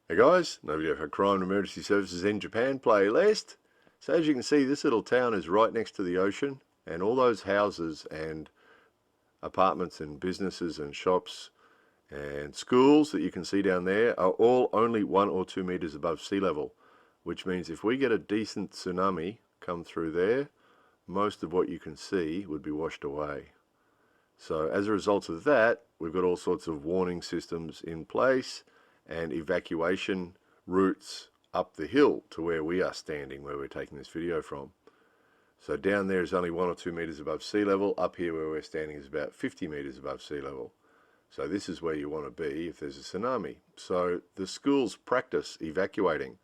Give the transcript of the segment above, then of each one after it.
Hey guys, another video for Crime and Emergency Services in Japan playlist. So as you can see, this little town is right next to the ocean, and all those houses and apartments and businesses and shops and schools that you can see down there are all only 1 or 2 meters above sea level, which means if we get a decent tsunami come through there, most of what you can see would be washed away. So as a result of that, we've got all sorts of warning systems in place and evacuation routes up the hill to where we are standing, where we're taking this video from. So down there is only 1 or 2 meters above sea level. Up here where we're standing is about 50 meters above sea level. So this is where you want to be if there's a tsunami. So the schools practice evacuating.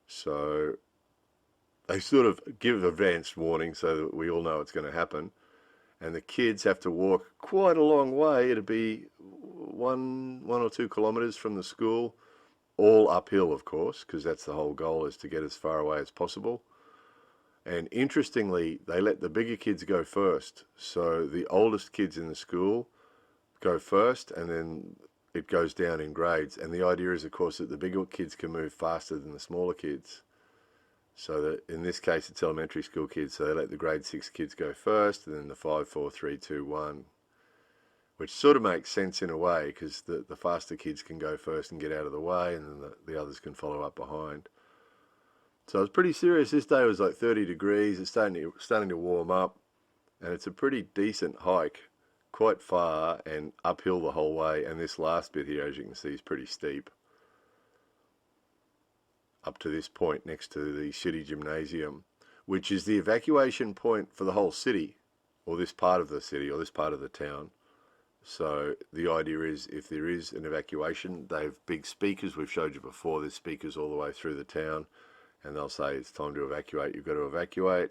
So they sort of give advanced warning so that we all know it's going to happen. And the kids have to walk quite a long way. It'd be one or 2 kilometers from the school, all uphill, of course, because that's the whole goal, is to get as far away as possible. And interestingly, they let the bigger kids go first. So the oldest kids in the school go first, and then it goes down in grades. And the idea is, of course, that the bigger kids can move faster than the smaller kids. So that in this case it's elementary school kids, so they let the grade 6 kids go first, and then the 5, 4, 3, 2, 1, which sort of makes sense in a way, because the faster kids can go first and get out of the way, and then the others can follow up behind. So it's pretty serious. This day was like 30 degrees. It's starting to warm up, and it's a pretty decent hike, quite far and uphill the whole way. And this last bit here, as you can see, is pretty steep. Up to this point next to the city gymnasium, which is the evacuation point for the whole city, or this part of the city, or this part of the town. So the idea is, if there is an evacuation, they have big speakers. We've showed you before, there's speakers all the way through the town, and they'll say it's time to evacuate, you've got to evacuate,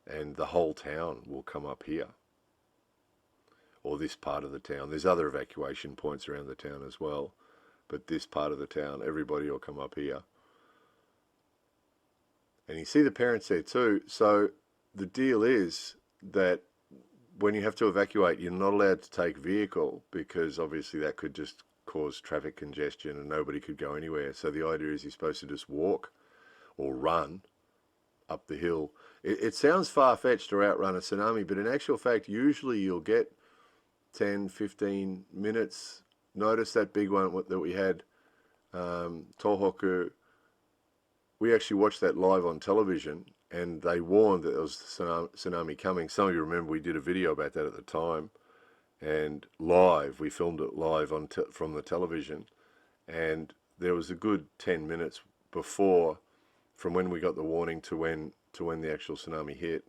and the whole town will come up here, or this part of the town. There's other evacuation points around the town as well, but this part of the town, everybody will come up here. And you see the parents there too. So the deal is that when you have to evacuate, you're not allowed to take vehicle, because obviously that could just cause traffic congestion and nobody could go anywhere. So the idea is you're supposed to just walk or run up the hill. It sounds far-fetched to outrun a tsunami, but in actual fact, usually you'll get 10, 15 minutes. Notice that big one that we had, Tohoku. We actually watched that live on television, and they warned that there was tsunami coming. Some of you remember we did a video about that at the time, and live, we filmed it live on from the television, and there was a good 10 minutes before, from when we got the warning to when the actual tsunami hit.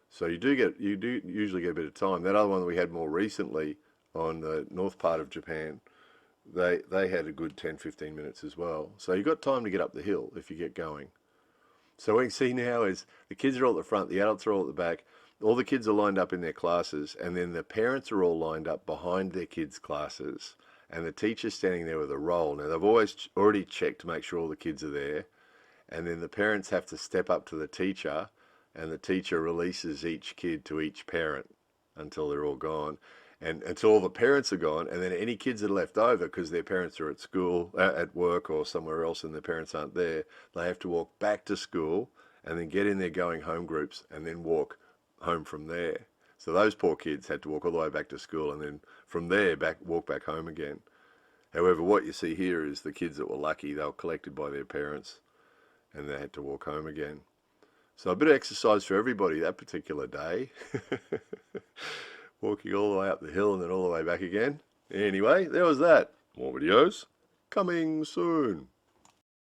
So you do usually get a bit of time. That other one that we had more recently on the north part of Japan, they had a good 10-15 minutes as well. So you've got time to get up the hill if you get going. So what you see now is the kids are all at the front, the adults are all at the back, all the kids are lined up in their classes, and then the parents are all lined up behind their kids' classes, and the teacher's standing there with a roll. Now they've already checked to make sure all the kids are there, and then the parents have to step up to the teacher, and the teacher releases each kid to each parent until they're all gone. And until all the parents are gone, and then any kids that are left over, because their parents are at school, at work or somewhere else, and their parents aren't there, they have to walk back to school and then get in their going home groups and then walk home from there. So those poor kids had to walk all the way back to school, and then from there walk back home again. However, what you see here is the kids that were lucky, they were collected by their parents and they had to walk home again. So a bit of exercise for everybody that particular day. Walking all the way up the hill and then all the way back again. Anyway, there was that. More videos coming soon.